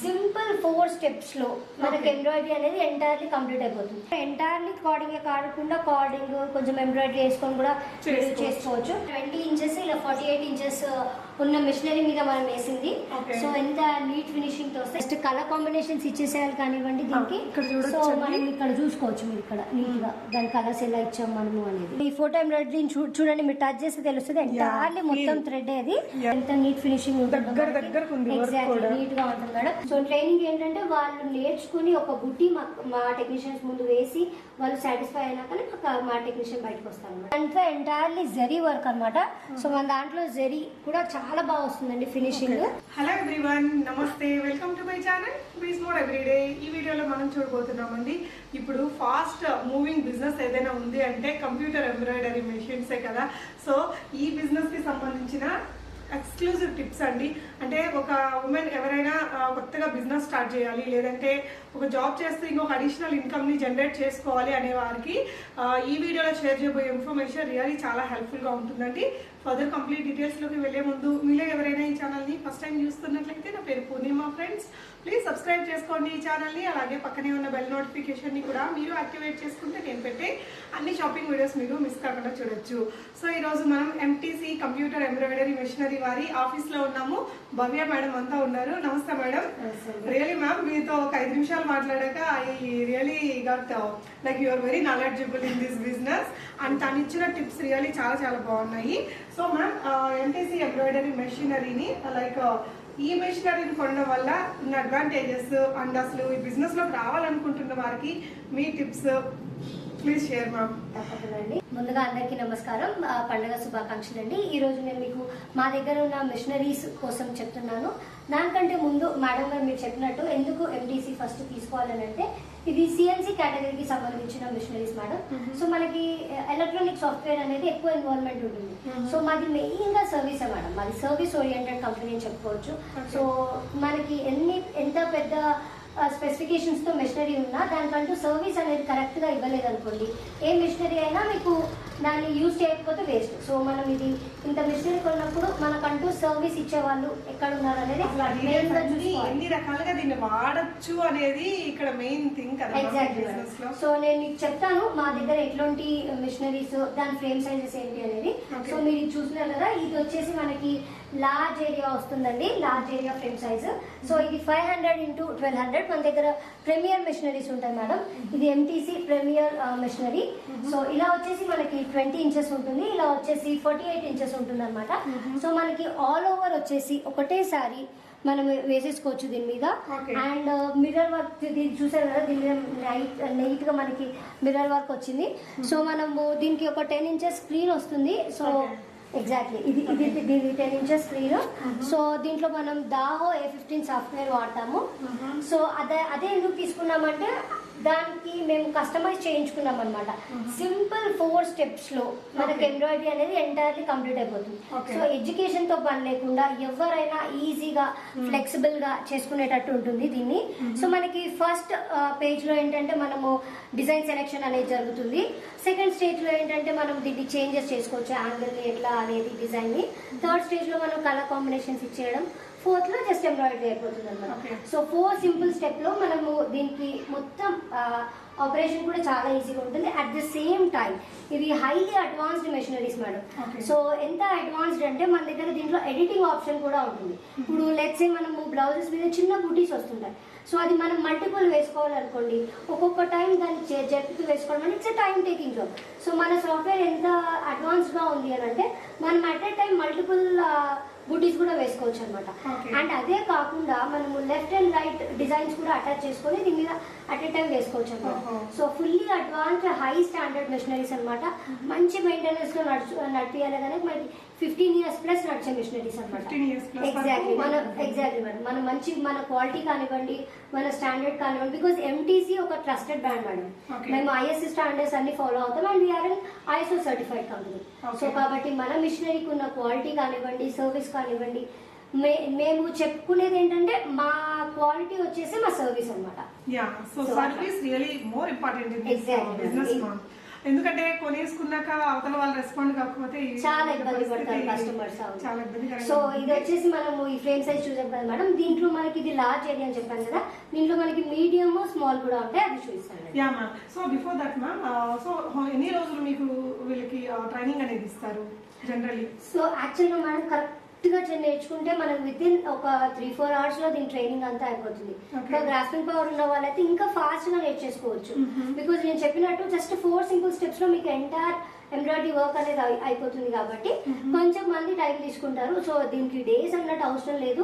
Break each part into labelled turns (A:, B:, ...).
A: Simple 4 steps లో మనకి embroidery అనేది ఎంటైర్లీ కంప్లీట్ అయిపోతుంది. ఎంటైర్లీ కార్డింగ్ కాకుండా కార్డింగ్ కొంచెం ఎంబ్రాయిడరీ వేసుకొని కూడా చేసుకోవచ్చు. 20 ఇంచెస్ ఇలా 48 ఇంచెస్ ఉన్న మిషనరీ మీద మనం వేసింది. సో ఎంత నీట్ ఫినిషింగ్ తో వస్తాయి. కలర్ కాంబినేషన్స్ ఇచ్చేసేయాలి కానివ్వండి దీనికి. సో మనం ఇక్కడ చూసుకోవచ్చు మీరు ఇక్కడ నీట్ గా దాని కలర్స్ ఎలా ఇచ్చాం మనము అనేది. ఈ ఫోటో ఎంబ్రాయిడరీ చూడండి, మీరు టచ్ చేస్తే తెలుస్తుంది. ఎంటైర్లీ మొత్తం థ్రెడ్ అది ఎంత నీట్ ఫినిషింగ్ ఉంటుంది, ఎగ్జాక్ట్లీ నీట్ గా ఉంటుంది మేడం. సో ట్రైనింగ్ ఏంటంటే వాళ్ళు నేర్చుకుని ఒక బుట్టి మా టెక్నీషియన్స్ ముందు వేసి వాళ్ళు సాటిస్ఫై అయినాకనే మా టెక్నీషియన్ బయటకు వస్తాను. అంతా ఎంటైర్లీ జరీ వర్క్ అనమాట. సో మన దాంట్లో జరీ కూడా చాలా బాగా వస్తుందండి ఫినిషింగ్.
B: హలో ఎవ్రీవన్, నమస్తే, వెల్కమ్ టు మై ఛానల్ బీస్ మోర్ ఎవ్రీడే. ఈ వీడియోలో మనం చూడబోతున్నామండి, ఇప్పుడు ఫాస్ట్ మూవింగ్ బిజినెస్ ఏదైనా ఉంది అంటే కంప్యూటర్ ఎంబ్రాయిడరీ మెషిన్సే కదా. సో ఈ బిజినెస్ కి సంబంధించిన ఎక్స్క్లూజివ్ టిప్స్ అండి. అంటే ఒక ఉమెన్ ఎవరైనా కొత్తగా బిజినెస్ స్టార్ట్ చేయాలి, లేదంటే ఒక జాబ్ చేస్తూ ఇంకొక అడిషనల్ ఇన్కమ్ ని జనరేట్ చేసుకోవాలి అనే వారికి ఈ వీడియోలో షేర్ చేయబోయే ఇన్ఫర్మేషన్ రియల్లీ చాలా హెల్ప్ఫుల్ గా ఉంటుందండి. ఫర్దర్ కంప్లీట్ డీటెయిల్స్ లోకి వెళ్లే ముందు మీలో ఎవరైనా ఈ ఛానల్ ని ఫస్ట్ టైం చూస్తున్నట్లయితే, నా పేరు పూర్ణిమ ఫ్రెండ్స్, ప్లీజ్ సబ్స్క్రైబ్ చేసుకోండి ఈ ఛానల్ ని. అలాగే పక్కనే ఉన్న బెల్ నోటిఫికేషన్ ని కూడా మీరు యాక్టివేట్ చేసుకుంటే నేను పెట్టే అన్ని షాపింగ్ వీడియోస్ మీరు మిస్ కాకుండా చూడొచ్చు. సో ఈ రోజు మనం ఎంటీసీ కంప్యూటర్ ఎంబ్రాయిడరీ మెషినరీ వారి ఆఫీస్ లో ఉన్నాము. భవ్య మేడం అంతా ఉన్నారు. నమస్తే మేడం. రియలీ మ్యామ్, మీతో ఒక 5 నిమిషాలు మాట్లాడాక I really got like you are very knowledgeable in this business and తను ఇచ్చిన టిప్స్ రియలీ చాలా చాలా బాగున్నాయి. సో మ్యామ్, ఎంటీసీ ఎంబ్రాయిడరీ మెషినరీని లైక్ ఈ మెషినరీని కొనడం వల్ల ఉన్న అడ్వాంటేజెస్ అండ్ అసలు ఈ బిజినెస్ లోకి రావాలనుకుంటున్న వారికి మీ టిప్స్ ప్లీజ్ షేర్ మ్యామ్.
A: తప్పకుండా. ముందుగా అందరికీ నమస్కారం, పండుగ శుభాకాంక్షలు అండి. ఈ రోజు నేను మీకు మా దగ్గర ఉన్న మిషనరీస్ కోసం చెప్తున్నాను. దానికంటే ముందు మేడం గారు మీరు చెప్పినట్టు ఎందుకు ఎంటీసీ ఫస్ట్ తీసుకోవాలని అంటే, ఇది సిఎన్సీ కేటగిరీకి సంబంధించిన మిషనరీస్ మేడం. సో మనకి ఎలక్ట్రానిక్ సాఫ్ట్వేర్ అనేది ఎక్కువ ఇన్వాల్వ్మెంట్ ఉంటుంది. సో మాది మెయిన్ గా సర్వీస్ మేడం, మాది సర్వీస్ ఓరియంటెడ్ కంపెనీ అని చెప్పుకోవచ్చు. సో మనకి ఎంత పెద్ద స్పెసిఫికేషన్స్ తో మెషినరీ ఉన్నా దానికంటూ సర్వీస్ అనేది కరెక్ట్ గా ఇవ్వలేదు అనుకోండి, ఏ మెషినరీ అయినా మీకు దాన్ని యూజ్ చేయకపోతే వేస్ట్. సో మనం ఇది ఇంత మెషినరీ కొన్నప్పుడు మనకంటూ సర్వీస్ ఇచ్చే వాళ్ళు ఎక్కడ ఉన్నారు అనేది
B: ఎన్ని రకాలుగా దీన్ని వాడచ్చు అనేది ఇక్కడ మెయిన్ థింగ్.
A: ఎగ్జాక్ట్లీ. సో నేను మీకు చెప్తాను మా దగ్గర ఎట్లాంటి మెషినరీస్, దాని ఫ్రేమ్ సైజెస్ ఏంటి అనేది. సో మీరు చూసినారు కదా, ఇది వచ్చేసి మనకి లార్జ్ ఏరియా వస్తుందండి, large area frame size. So ఇది 500 x 1200. మన దగ్గర ప్రీమియర్ మెషినరీస్ ఉంటాయి మేడం. ఇది ఎంటీసీ ప్రీమియర్ మెషినరీ. సో ఇలా వచ్చేసి మనకి 20 ఇంచెస్ ఉంటుంది, ఇలా వచ్చేసి 48 ఇంచెస్ ఉంటుంది అనమాట. సో మనకి ఆల్ ఓవర్ వచ్చేసి ఒకటేసారి మనం వేసేసుకోవచ్చు దీని మీద. అండ్ మిర్రర్ వర్క్ దీన్ని చూసారు కదా, దీని మీద నైట్ గా మనకి మిర్రర్ వర్క్ వచ్చింది. సో మనము దీనికి ఒక 10 ఇంచెస్ స్క్రీన్ వస్తుంది. సో ఎగ్జాక్ట్లీ ఇది 10 ఇంచెస్ స్క్రీన్. సో దీంట్లో మనం దాహో A15 సాఫ్ట్వేర్ వాడతాము. సో అదే ఎందుకు తీసుకున్నామంటే దానికి మేము కస్టమైజ్ చేయించుకున్నాం అనమాట. సింపుల్ 4 స్టెప్స్ లో మనకి ఎంబ్రాయిడరీ అనేది ఎంటైర్లీ కంప్లీట్ అయిపోతుంది. సో ఎడ్యుకేషన్ తో పని లేకుండా ఎవరైనా ఈజీగా ఫ్లెక్సిబుల్ గా చేసుకునేటట్టు ఉంటుంది దీన్ని. సో మనకి ఫస్ట్ పేజ్ లో ఏంటంటే మనము డిజైన్ సెలెక్షన్ అనేది జరుగుతుంది. సెకండ్ స్టేజ్ లో ఏంటంటే మనం దీన్ని చేంజెస్ చేసుకోవచ్చు, యాంగిల్ ఎట్లా అనేది డిజైన్ ని. థర్డ్ స్టేజ్ లో మనం కలర్ కాంబినేషన్స్ ఇచ్చేయడం. ఫోర్త్ లో జస్ట్ ఎంబ్రాయిడరీ అయిపోతుంది అనమాట. సో 4 సింపుల్ స్టెప్ లో మనము దీనికి మొత్తం ఆపరేషన్ కూడా చాలా ఈజీగా ఉంటుంది. అట్ ద సేమ్ టైం ఇవి highly advanced machineries madam. So ఎంత అడ్వాన్స్డ్ అంటే మన దగ్గర దీంట్లో ఎడిటింగ్ ఆప్షన్ కూడా ఉంటుంది. ఇప్పుడు లెట్స్ సే మనము బ్లౌజెస్ మీద చిన్న బూటీస్ వస్తుంటాయి. సో అది మనం మల్టిపుల్ వేసుకోవాలనుకోండి, ఒక్కొక్క టైం దాన్ని జరుపుతూ వేసుకోవడం అంటే it's time taking job. So మన సాఫ్ట్వేర్ ఎంత అడ్వాన్స్డ్ గా ఉంది అని అంటే మనం అట్ ఏ టైం మల్టిపుల్ బూటీస్ కూడా వేసుకోవచ్చు అనమాట. అండ్ అదే కాకుండా మనము లెఫ్ట్ అండ్ రైట్ డిజైన్స్ కూడా అటాచ్ చేసుకొని దీని మీద అట్ ఏ టైం వేసుకోవచ్చు అనమాట. So fully advanced high standard machineries అనమాట. మంచి మెయింటెనెన్స్ లో నడిపియాలి కానీ మనకి 15 years ప్లస్ నడిచే మిషనరీస్ అనమాట. Exactly madam. మన క్వాలిటీ కానివ్వండి, మన స్టాండర్డ్ కానివ్వండి, బికాస్ ఎంటీసీ ఒక ట్రస్టెడ్ బ్రాండ్ మేడం. మేము ఐఎస్సి స్టాండర్డ్స్ అన్ని ఫాలో అవుతాం and we are an ISO certified company. So కాబట్టి మన మిషనరీకి ఉన్న క్వాలిటీ కానివ్వండి, సర్వీస్ కానివ్వండి, మేము చెప్పుకునేది ఏంటంటే మా క్వాలిటీ వచ్చేసి మా సర్వీస్ అనమాట.
B: ఎగ్జాక్ట్లీ. ఎందుకంటే కొనేసుకున్నాక అవతల వాళ్ళు రెస్పాండ్ కాకపోతే
A: చాలా ఇబ్బంది పడతారు కస్టమర్స్.
B: చాలా ఇబ్బంది.
A: సో ఇది వచ్చేసి మనము ఈ ఫ్రేమ్ సైజ్ చూసాం కదా మేడం, దీంట్లో మనకి ఇది లార్జ్ ఏరియా అని చెప్పాను కదా, దీంట్లో మనకి మీడియం స్మాల్ కూడా ఉంటాయి, అది చూపిస్తాను.
B: Yeah ma'am. So before that ma'am, so ఎన్ని రోజులు మీకు వీళ్ళకి ట్రైనింగ్ అనేది ఇస్తారు జనరల్లీ?
A: సో యాక్చువల్గా మేడం కరెక్ట్ గా నేర్చుకుంటే మనకు విత్ ఇన్ ఒక 3-4 hours లో దీని ట్రైనింగ్ అంతా అయిపోతుంది. గ్రాస్పింగ్ పవర్ ఉన్న వాళ్ళైతే ఇంకా ఫాస్ట్ గా నేర్చేసుకోవచ్చు. బికాజ్ నేను చెప్పినట్టు జస్ట్ 4 simple steps లో మీకు ఎంటైర్ ఎంబ్రాయిడరీ వర్క్ అనేది అయిపోతుంది కాబట్టి కొంచెం మంది టైం తీసుకుంటారు. సో దీనికి డేస్ అన్నట్టు అవసరం లేదు.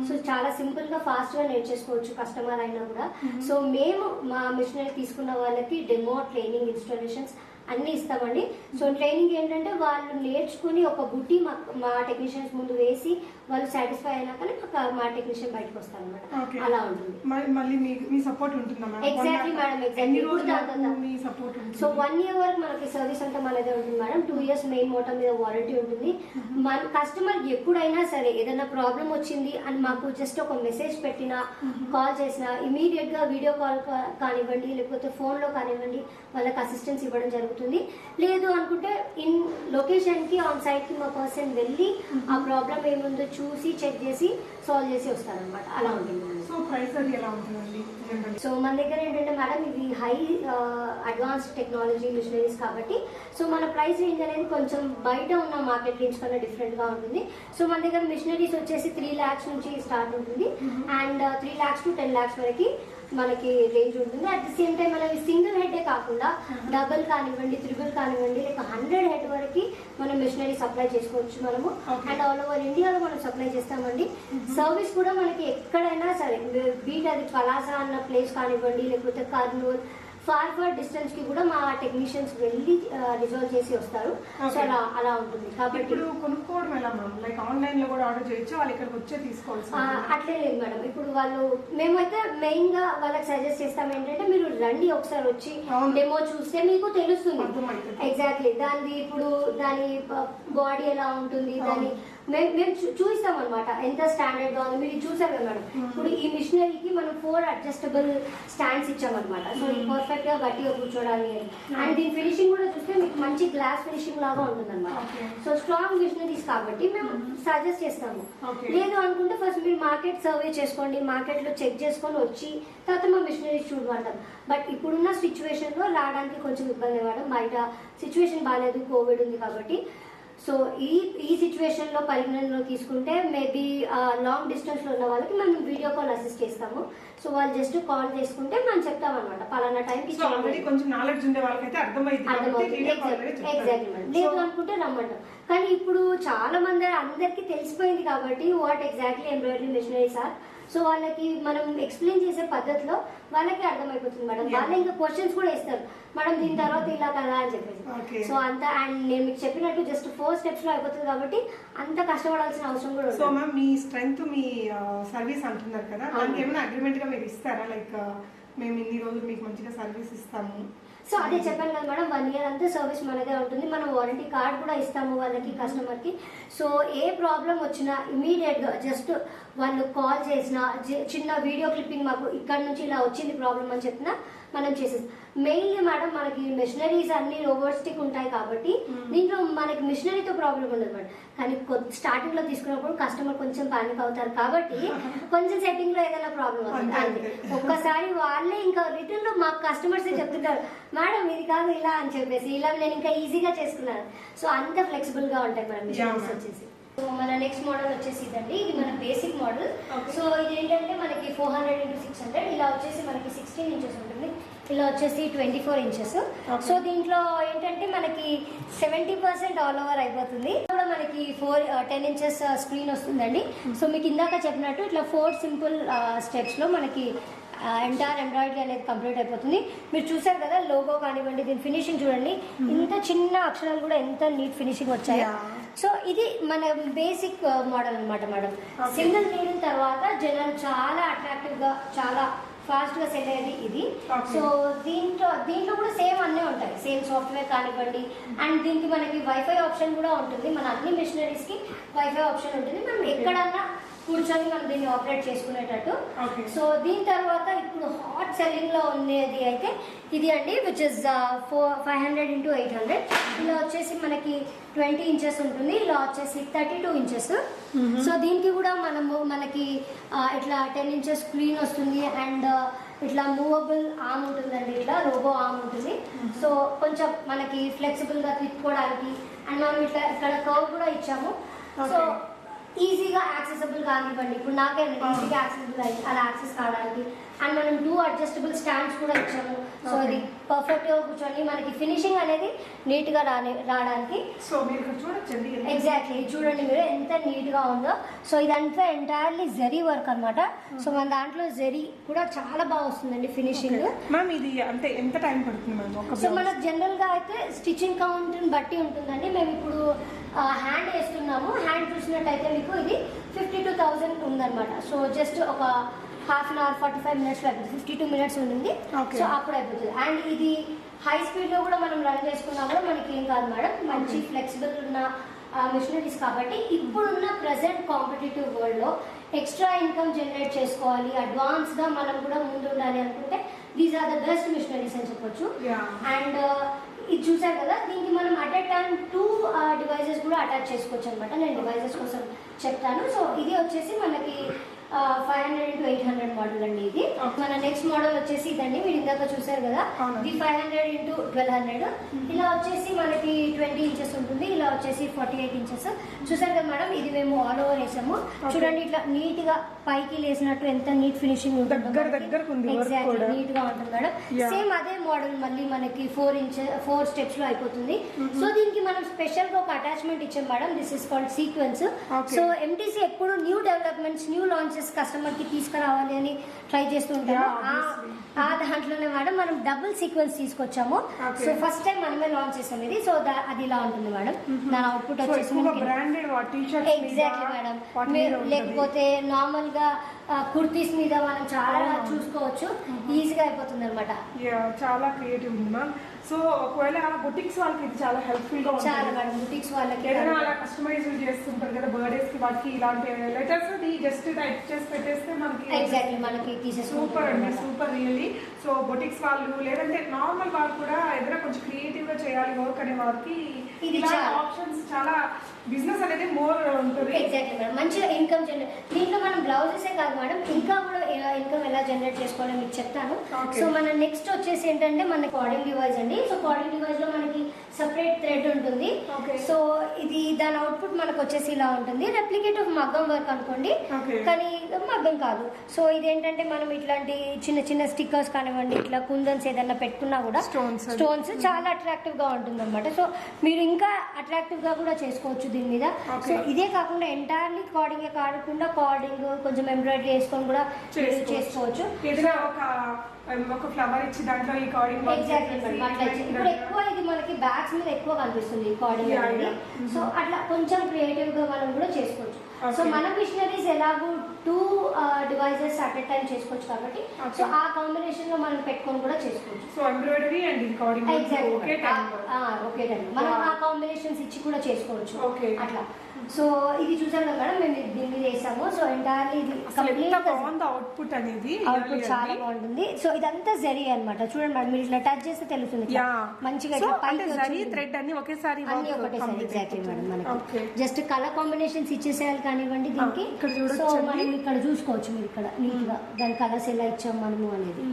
A: సో చాలా సింపుల్ గా ఫాస్ట్ గా నేర్చేసుకోవచ్చు కస్టమర్ అయినా కూడా. సో మేము మా మిషనరీ తీసుకున్న వాళ్ళకి డెమో, ట్రైనింగ్, ఇన్స్టాలేషన్స్ అన్ని ఇస్తామండి. సో ట్రైనింగ్ ఏంటంటే వాళ్ళు నేర్చుకుని ఒక బుట్టి మా టెక్నీషియన్స్ ముందు వేసి వాళ్ళు సాటిస్ఫై అయినాకనే మా టెక్నీషియన్ బయటకు వస్తారు అనమాట. అలా ఉంటుంది.
B: మళ్ళీ మీ సపోర్ట్ ఉంటుందా?
A: Exactly madam, exactly. So 1 year వరకు మనకి సర్వీస్ అంతా మనదే ఉంటుంది మేడం. 2 years మెయిన్ మోటార్ మీద వారంటీ ఉంటుంది. మన కస్టమర్ ఎప్పుడైనా సరే ఏదైనా ప్రాబ్లం వచ్చింది అని మాకు జస్ట్ ఒక మెసేజ్ పెట్టినా, కాల్ చేసినా ఇమీడియట్ గా వీడియో కాల్ కానివ్వండి, లేకపోతే ఫోన్ లో కానివ్వండి వాళ్ళకి అసిస్టెన్స్ ఇవ్వడం జరుగుతుంది. లేదు అనుకుంటే ఇన్ లొకేషన్ కి ఆన్ సైట్ కి మా పర్సన్ వెళ్ళి ఆ ప్రాబ్లం ఏముందో చూసి చెక్ చేసి సాల్వ్ చేసి వస్తారనమాట. అలా ఉంటుంది.
B: సో ప్రైస్ అది ఎలా ఉంటుందండి?
A: సో మన దగ్గర ఏంటంటే మేడం ఇవి హై అడ్వాన్స్డ్ టెక్నాలజీ మిషనరీస్ కాబట్టి సో మన ప్రైస్ రేంజ్ అనేది కొంచెం బయట ఉన్న మార్కెట్ రేంజ్ కన్నా డిఫరెంట్ గా ఉంటుంది. సో మన దగ్గర మిషనరీస్ వచ్చేసి 3 lakhs నుంచి స్టార్ట్ ఉంటుంది అండ్ 3 lakhs to 10 lakhs వరకు మనకి రేంజ్ ఉంటుంది. అట్ ది సేమ్ టైం మనకి సింగిల్ హెడ్ కాకుండా డబుల్ కానివ్వండి, త్రిబుల్ కానివ్వండి, లేక 100 head వరకు మనం మిషనరీ సప్లై చేసుకోవచ్చు మనము. అండ్ ఆల్ ఓవర్ ఇండియాలో మనం సప్లై చేస్తామండి. సర్వీస్ కూడా మనకి ఎక్కడైనా సరే, బీట్ అది పలాస అన్న ప్లేస్ కానివ్వండి, లేకపోతే కర్నూలు, ఫార్ డిస్టెన్స్ కి కూడా మా టెక్నీషియన్స్ వెళ్ళి రిజాల్వ్ చేసి వస్తారు. సో అలా ఉంటుంది. కాబట్టి
B: ఇప్పుడు కొనుక్కోవడం ఎలా మ్యామ్? లైక్ ఆన్లైన్ లో కూడా ఆర్డర్ చేయొచ్చు, వాళ్ళు ఇక్కడికి వచ్చే తీసుకోవాల్సి?
A: అట్లే లేదు మేడం. ఇప్పుడు వాళ్ళు మేమైతే మెయిన్ గా వాళ్ళకి సజెస్ట్ చేస్తాం ఏంటంటే మీరు రండి ఒకసారి వచ్చి డెమో చూస్తే మీకు తెలుస్తుంది ఎగ్జాక్ట్లీ దాని ఇప్పుడు దాని బాడీ ఎలా ఉంటుంది, దాని మేము చూపిస్తాం అనమాట ఎంత స్టాండర్డ్ గా ఉంది. మీరు చూసారు కదా మేడం, ఇప్పుడు ఈ మిషనరీకి మనం 4 adjustable స్టాండ్స్ ఇచ్చామన్నమాట. సో ఇది పర్ఫెక్ట్ గా గట్టిగా కూర్చోడానికి. అండ్ దీని ఫినిషింగ్ కూడా చూస్తే మీకు మంచి గ్లాస్ ఫినిషింగ్ లాగా ఉంటుంది అనమాట. సో స్ట్రాంగ్ మిషనరీస్ కాబట్టి మేము సజెస్ట్ చేస్తాము. లేదు అనుకుంటే ఫస్ట్ మీరు మార్కెట్ సర్వే చేసుకోండి, మార్కెట్ లో చెక్ చేసుకొని వచ్చి తర్వాత మా మిషనరీస్ చూడబడతాం. బట్ ఇప్పుడున్న సిచ్యువేషన్ లో రావడానికి కొంచెం ఇబ్బంది పడడం, బయట సిచ్యువేషన్ బాగాలేదు, కోవిడ్ ఉంది కాబట్టి. సో ఈ సిచ్యువేషన్ లో పరిగణనలో తీసుకుంటే మేబీ లాంగ్ డిస్టెన్స్ లో ఉన్న వాళ్ళకి మనం వీడియో కాల్ అసిస్ట్ చేస్తాము. సో వాళ్ళు జస్ట్ కాల్ చేసుకుంటే మనం చెప్తాం అనమాట పలానా టైంకి.
B: కొంచెం నాలెడ్జ్ ఉండే వాళ్ళకైతే
A: అర్థమవుతుంది. Exactly madam. లేదు అనుకుంటే రమ్మంటాం. కానీ ఇప్పుడు చాలా మంది అందరికి తెలిసిపోయింది కాబట్టి what exactly embroidery machineries are. So వాళ్ళకి మనం ఎక్స్ప్లెయిన్ చేసే పద్ధతిలో వాళ్ళకి అర్థమైపోతుంది మేడం. వాళ్ళు ఇంకా క్వశ్చన్స్ కూడా ఇస్తారు మేడం దీని తర్వాత ఇలా కదా అని చెప్పేసి. సో అంత అండ్ నేను మీకు చెప్పినట్టు జస్ట్ 4 steps లో అయిపోతుంది కాబట్టి అంత కష్టపడాల్సిన అవసరం కూడా.
B: సో మ్యామ్ మీ స్ట్రెంగ్త్, మీ సర్వీస్ అంటున్నారు కదా, దానికి ఏమైనా అగ్రిమెంట్ గా మీరు ఇస్తారా? లైక్ మేము ఇన్ని రోజులు మీకు మంచిగా సర్వీస్ ఇస్తాము.
A: సో అదే చెప్పాను కదా మేడం, 1 year అంతా సర్వీస్ మనదే ఉంటుంది. మనం వారంటీ కార్డ్ కూడా ఇస్తాము వాళ్ళకి, కస్టమర్ కి. సో ఏ ప్రాబ్లం వచ్చినా ఇమీడియట్ గా జస్ట్ వాళ్ళు కాల్ చేసినా, చిన్న వీడియో క్లిప్పింగ్ మాకు ఇక్కడ నుంచి ఇలా వచ్చింది ప్రాబ్లం అని చెప్పినా మనం చేసేది. మెయిన్లీ మేడం మనకి మిషనరీస్ అన్ని రోబోటిక్ ఉంటాయి కాబట్టి దీంట్లో మనకి మిషనరీతో ప్రాబ్లం ఉండదు మేడం. కానీ స్టార్టింగ్ లో తీసుకున్నప్పుడు కస్టమర్ కొంచెం పానిక్ అవుతారు కాబట్టి కొంచెం సెట్టింగ్ లో ఏదైనా ప్రాబ్లం వస్తుంది అంతే. ఒక్కసారి వాళ్ళే ఇంకా రిటర్న్ లో మాకు కస్టమర్స్ చెప్తుంటారు మేడం ఇది కాదు ఇలా అని చెప్పేసి, ఇలా నేను ఇంకా ఈజీగా చేసుకున్నాను. సో అంత ఫ్లెక్సిబుల్ గా ఉంటాయి మేడం మిషనరీస్ వచ్చేసి. సో మన నెక్స్ట్ మోడల్ వచ్చేసి ఇదండి, ఇది మన బేసిక్ మోడల్. సో ఇది ఏంటంటే మనకి 400 x 600, ఇలా వచ్చేసి మనకి 16 inches ఉంటుంది, ఇలా వచ్చేసి 24 inches. సో దీంట్లో ఏంటంటే మనకి 70% ఆల్ ఓవర్ అయిపోతుంది. కూడా మనకి 10 inches స్క్రీన్ వస్తుందండి. సో మీకు ఇందాక చెప్పినట్టు ఇట్లా 4 simple steps లో మనకి ఎంటైర్ ఎంబ్రాయిడరీ అనేది కంప్లీట్ అయిపోతుంది. మీరు చూసారు కదా లోగో కానివ్వండి, దీని ఫినిషింగ్ చూడండి, ఇంత చిన్న అక్షరాలు కూడా ఎంత నీట్ ఫినిషింగ్ వచ్చాయి. సో ఇది మన బేసిక్ మోడల్ అనమాట మేడం. సింగిల్ నీడిల్ తర్వాత జనాలు చాలా అట్రాక్టివ్ గా, చాలా ఫాస్ట్ గా సెల్ అయ్యేది ఇది. సో దీంట్లో కూడా సేమ్ అన్నీ ఉంటాయి, సేమ్ సాఫ్ట్వేర్ కానివ్వండి. అండ్ దీనికి మనకి వైఫై ఆప్షన్ కూడా ఉంటుంది. మన అన్ని మిషనరీస్ కి వైఫై ఆప్షన్ ఉంటుంది. మనం ఎక్కడన్నా కూర్చొని మనం దీన్ని ఆపరేట్ చేసుకునేటట్టు.
B: Okay.
A: సో దీని తర్వాత ఇప్పుడు హాట్ సెల్లింగ్ లో ఉండేది అయితే ఇది అండి, విచ్ ఇస్ 500 into 800. ఇలా వచ్చేసి మనకి 20 ఇంచెస్ ఉంటుంది, ఇలా వచ్చేసి 32 ఇంచెస్. సో దీనికి కూడా మనకి ఇట్లా 10 ఇంచెస్ స్క్రీన్ వస్తుంది అండ్ ఇట్లా మూవబుల్ ఆర్మ్ ఉంటుందండి, ఇట్లా రోబో ఆర్మ్ ఉంటుంది. సో కొంచెం మనకి ఫ్లెక్సిబుల్ గా తిప్పుకోవడానికి అండ్ మనం ఇట్లా ఇక్కడ కర్వ్ కూడా ఇచ్చాము. సో ఈజీగా యాక్సెసిబుల్ కానివ్వండి, ఇప్పుడు నాకే ఈజీగా యాక్సెసిబుల్ అయ్యి అలా యాక్సెస్ కావడానికి. అండ్ మనం 2 అడ్జస్టబుల్ స్టాండ్స్ కూడా ఇచ్చాము. సో ఇది పర్ఫెక్ట్ గా కూర్చొని మనకి ఫినిషింగ్ అనేది నీట్ గా రావడానికి.
B: సో మీరు ఇక్కడ చూడొచ్చండి,
A: ఎగ్జాక్ట్లీ చూడండి మీరు ఎంత నీట్ గా ఉందో. సో ఇదంతా ఎంటైర్లీ జరీ వర్క్ అన్నమాట. సో మన దాంట్లో జరీ కూడా చాలా బాగా వస్తుందండి ఫినిషింగ్.
B: మ్యామ్ ఇది అంటే ఎంత టైం పడుతుంది మ్యామ్?
A: సో మనకు జనరల్ గా అయితే స్టిచ్చింగ్ కౌంట్ బట్టి ఉంటుందండి. మేము ఇప్పుడు హ్యాండ్ వేస్తున్నాము. హ్యాండ్ చూసినట్టయితే మీకు ఇది 52,000 ఉందన్నమాట. సో జస్ట్ ఒక హాఫ్ అన్ అవర్ 45 minutes అయిపోతుంది, 52 minutes ఉంటుంది. సో అప్పుడు అయిపోతుంది. అండ్ ఇది హై స్పీడ్ లో కూడా మనం రన్ చేసుకున్నా కూడా మనకి ఏం కాదు మేడం, మంచి ఫ్లెక్సిబుల్ ఉన్న మిషనరీస్ కాబట్టి ఇప్పుడున్న ప్రెసెంట్ కాంపిటేటివ్ వరల్డ్ లో ఎక్స్ట్రా ఇన్కమ్ జనరేట్ చేసుకోవాలి, అడ్వాన్స్ గా మనం కూడా ముందు ఉండాలి అనుకుంటే these are the best machineries అని చెప్పొచ్చు. అండ్ ఇది చూసారు కదా, దీనికి మనం అట్ ఎ టైం 2 డివైజెస్ కూడా అటాచ్ చేసుకోవచ్చు అనమాట. నేను డివైజెస్ కోసం చెప్తాను. సో ఇది వచ్చేసి మనకి 500 into 800 మోడల్ అండి. ఇది మన నెక్స్ట్ మోడల్ వచ్చేసి ఇదండి, మీరు ఇందాక చూసారు కదా, ఇది 500 into 1200. ఇలా వచ్చేసి మనకి 20 ఇంచెస్ ఉంటుంది, ఇలా వచ్చేసి 48 ఇంచెస్. చూసారు కదా మేడం, ఇది మేము ఆల్ ఓవర్ వేసాము. చూడండి ఇట్లా నీట్ గా పైకి లేసినట్టు ఎంత నీట్ ఫినిషింగ్ ఉంటుంది, ఎగ్జాక్ట్లీ నీట్ గా ఉంటుంది మేడం. సేమ్ అదే మోడల్ మళ్ళీ మనకి 4 స్టెప్స్ లో అయిపోతుంది. సో దీనికి మనం స్పెషల్ గా ఒక అటాచ్మెంట్ ఇచ్చాం madam, this is called sequence. So MTC ఎప్పుడు new developments, new launches customer కి తీసుకురావాలి అని ట్రై చేస్తుంటాము. ఆ దాంట్లోనే మేడం మనం డబుల్ సీక్వెన్స్ తీసుకొచ్చాము. సో ఫస్ట్ టైం మనమే లాంచ్ చేసాం ఇది. సో అది ఇలా ఉంటుంది మేడం. దాని అవుట్పుట్ వచ్చేసి ఎగ్జాక్ట్లీ మేడం, లేకపోతే నార్మల్ గా కుర్తీస్ మీద మనం చాలా చూసుకోవచ్చు, ఈజీగా అయిపోతుంది అనమాట.
B: చాలా క్రియేటివ్ ఉంది మ్యామ్. సో ఒకవేళ బుటిక్స్ వాళ్ళకి ఇది చాలా హెల్ప్ఫుల్ గా ఉంటుంది.
A: చాలా మేడం, బుటిక్స్ వాళ్ళకి
B: ఏదైనా అలా కస్టమైజ్ చేస్తుంటారు కదా బర్త్డేస్ కి, వాటికి ఇలాంటి లెటర్స్ జస్ట్ టైప్ చేసి పెట్టేస్తే మనకి
A: ఎగ్జాక్ట్లీ మనకి
B: సూపర్ అండి, సూపర్ రియల్లీ. సో బొటిక్స్ వాళ్ళు లేదంటే నార్మల్ వాళ్ళు కూడా ఏదైనా కొంచెం క్రియేటివ్ గా చేయాలి వర్క్ అనే వారికి ఇలా ఆప్షన్స్ చాలా, బిజినెస్ అనేది మోర్ ఉంటుంది.
A: ఎగ్జాక్ట్లీ మేడం, మంచిగా ఇన్కమ్ జనరేట్. దీంట్లో మనం బ్లౌజెసే కాదు మేడం, ఇంకా కూడా ఇన్కమ్ ఎలా జనరేట్ చేసుకోవాలో మీకు చెప్తాను. సో మన నెక్స్ట్ వచ్చేసి ఏంటంటే మన కార్డింగ్ డివైస్ అండి. సో కార్డింగ్ డివైస్ లో మనకి సెపరేట్ థ్రెడ్ ఉంటుంది. సో ఇది దాని అవుట్పుట్ మనకు వచ్చేసి ఇలా ఉంటుంది. రెప్లికేట్ ఆఫ్ మగ్గం వర్క్ అనుకోండి, కానీ మగ్గం కాదు. సో ఇదేంటంటే మనం ఇట్లాంటి చిన్న చిన్న స్టిక్కర్స్ కానివ్వండి, ఇట్లా కుందన్స్ ఏదైనా పెట్టుకున్నా కూడా స్టోన్స్ చాలా అట్రాక్టివ్ గా ఉంటుంది అనమాట. సో మీరు ఇంకా అట్రాక్టివ్ గా కూడా చేసుకోవచ్చు దీని మీద. సో ఇదే కాకుండా ఎంటైర్లీ కార్డింగ్ కాకుండా కార్డింగ్ కొంచెం ఎంబ్రాయిడరీ వేసుకొని కూడా చేసుకోవచ్చు.
B: ఒక ఫ్లవర్ ఇచ్చి దాంట్లో ఈ కార్డింగ్
A: ఎగ్జాక్ట్లీ ఇప్పుడు ఎక్కువ ఇది మనకి బ్యాగ్స్ మీద ఎక్కువ కనిపిస్తుంది కార్డింగ్ అనేది. సో అట్లా కొంచెం క్రియేటివ్ గా మనం కూడా చేసుకోవచ్చు. సో మన మిషనరీస్ ఎలాగో 2 డివైజెస్ అట్ ఎ టైం చేసుకోవచ్చు కాబట్టి సో ఆ కాంబినేషన్ లో మనం పెట్టుకొని కూడా చేసుకోవచ్చు.
B: So embroidery and carding
A: okay time మనం ఆ కాంబినేషన్స్ ఇచ్చి కూడా చేసుకోవచ్చు అట్లా. సో ఇది చూసాం కదా మేడం, మేము దీని మీద వేసాము. సో ఎంటైర్లీ ఇది
B: అవుట్పుట్ అనేది
A: అవుట్పుట్ చాలా బాగుంటుంది. సో ఇదంతా జరీ అన్నమాట. చూడండి మేడం, మీరు ఇట్లా టచ్ చేస్తే తెలుస్తుంది మంచిగా
B: థ్రెడ్ అన్ని ఒకేసారి
A: ఎగ్జాక్ట్లీ మేడం. మనకి జస్ట్ కలర్ కాంబినేషన్స్ ఇచ్చేసేయాలి కానివ్వండి దీనికి. సో మనం ఇక్కడ చూసుకోవచ్చు మీరు ఇక్కడ నీట్ గా దాని కలర్స్ ఎలా ఇచ్చాం మనము అనేది.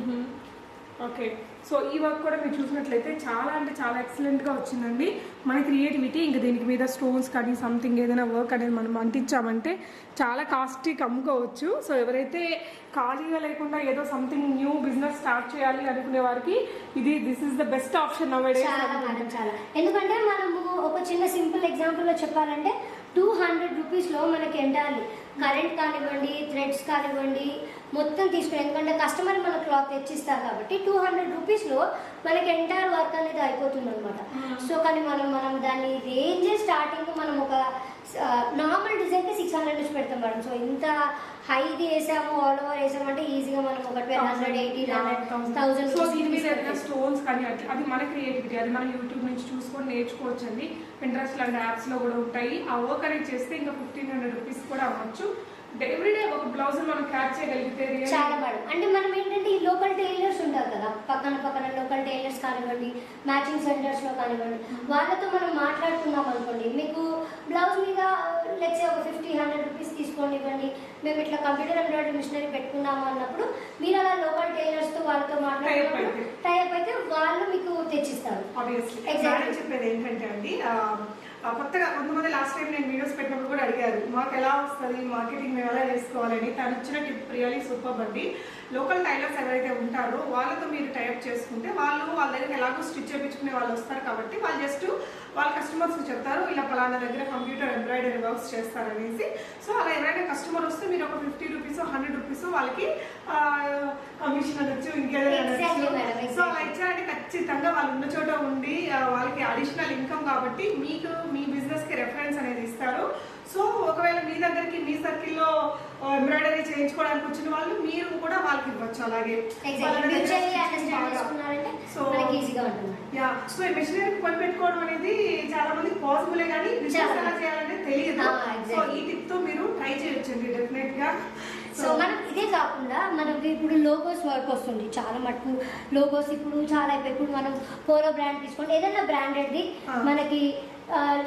B: ఓకే, సో ఈ వర్క్ కూడా మీరు చూసినట్లయితే చాలా అంటే చాలా ఎక్సలెంట్గా వచ్చిందండి. మన క్రియేటివిటీ ఇంకా దీనికి మీద స్టోన్స్ కానీ సంథింగ్ ఏదైనా వర్క్ అనేది మనం అంటించామంటే చాలా కాస్ట్కి అమ్ముకోవచ్చు. సో ఎవరైతే ఖాళీగా లేకుండా ఏదో సంథింగ్ న్యూ బిజినెస్ స్టార్ట్ చేయాలి అనుకునే వారికి this is the best option నౌడేస్.
A: చాలా ఎందుకంటే మనము ఒక చిన్న సింపుల్ ఎగ్జాంపుల్ లో చెప్పాలంటే 200 రూపీస్లో మనకి ఎంటాలి కరెంట్ కానివ్వండి, థ్రెడ్స్ కానివ్వండి మొత్తం తీసుకుని, ఎందుకంటే కస్టమర్ మన క్లాత్ తెచ్చిస్తారు కాబట్టి 200 రూపీస్లో మనకి ఎంటైర్ వర్క్ అనేది అయిపోతుంది అనమాట. సో కానీ మనం దాన్ని రేంజ్ స్టార్టింగ్ మనం ఒక నార్మల్ డిజైన్కి 600 నుంచి పెడతాం మేడం. సో ఇంత హైది వేసాము, ఆల్ ఓవర్ వేసామంటే ఈజీగా మనం ఒక 1200-1000
B: స్టోన్స్ కానీ అది మన క్రియేటివిటీ, అది మనం యూట్యూబ్ నుంచి చూసుకొని నేర్చుకోవచ్చు అండి. Pinterest లాంటి యాప్స్లో కూడా ఉంటాయి. ఆ వర్క్ అనేది చేస్తే ఇంకా 1500 రూపీస్ కూడా అవ్వచ్చు. ఎవ్రీడే ఒక బ్లౌజ్ మనం క్యాచ్ చేయగలిగితే
A: చాలా మేడం. అంటే మనం ఏంటంటే ఈ లోకల్ టైలర్స్ ఉంటారు కదా, పక్కన లోకల్ టైలర్స్ కానివ్వండి, మ్యాచింగ్ సెంటర్స్ లో కానివ్వండి, వాళ్ళతో మనం మాట్లాడుకున్నాం అనుకోండి, మీకు బ్లౌజ్ మీద లెట్స్ ఒక 50-100 రూపీస్ తీసుకోండి ఇవ్వండి, మేము ఇట్లా కంప్యూటర్ ఎంబ్రాయిడరీ మిషనరీ పెట్టుకున్నాము అన్నప్పుడు మీరు అలా లోకల్ టైలర్స్ తో వాళ్ళతో మాట్లాడినప్పుడు టైప్ అయితే వాళ్ళు మీకు తెచ్చిస్తారు.
B: ఆబ్వియస్లీ చెప్పేది ఏంటంటే అండి, కొత్తగా కొంతమంది లాస్ట్ టైం నేను వీడియోస్ పెట్టినప్పుడు కూడా అడిగారు మాకు ఎలా వస్తుంది మార్కెటింగ్ మేము ఎలా చేసుకోవాలని. తను ఇచ్చిన టిప్ రియలీ సూపర్ అండి. లోకల్ టైలర్స్ ఎవరైతే ఉంటారో వాళ్ళతో మీరు టైప్ చేసుకుంటే వాళ్ళ దగ్గర ఎలాగో స్టిచ్ చేయించుకునే వాళ్ళు వస్తారు కాబట్టి వాళ్ళు జస్ట్ వాళ్ళ కస్టమర్స్కి చెప్తారు ఇలా పలానా దగ్గర కంప్యూటర్ ఎంబ్రాయిడరీ వర్క్స్ చేస్తారనేసి. సో అలా ఎవరైనా కస్టమర్ వస్తే మీరు ఒక 50 రూపీస్ 100 రూపీస్ వాళ్ళకి కమిషన్ అనొచ్చు, ఇంకేదైనా. సో అలా ఇచ్చారంటే ఖచ్చితంగా వాళ్ళు ఉన్న చోట ఉండి వాళ్ళకి అడిషనల్ ఇన్కమ్ కాబట్టి మీకు మీ బిజినెస్ కి రెఫరెన్స్ అనేది ఇస్తారు. సో ఒకవేళ మీ దగ్గరికి మీ సర్కిల్లో ఎంబ్రాయిడరీ చేయించుకోవడానికి వచ్చిన వాళ్ళు మీరు కూడా వాళ్ళకి ఇవ్వచ్చు. అలాగే సో ఈ మెషినరీ కొని పెట్టుకోవడం అనేది చాలా మందికి పాసిబులే కానీ బిజినెస్ ఎలా చేయాలంటే తెలియదు. సో ఈ టిప్ తో మీరు ట్రై చేయొచ్చండి డెఫినెట్ గా.
A: సో మనం ఇదే కాకుండా మనకి ఇప్పుడు లోగోస్ వర్క్ వస్తుంది చాలా మటుకు. లోగోస్ ఇప్పుడు చాలా అయిపోయి, ఇప్పుడు మనం పోలో బ్రాండ్ తీసుకోండి, ఏదైనా బ్రాండెడ్ది మనకి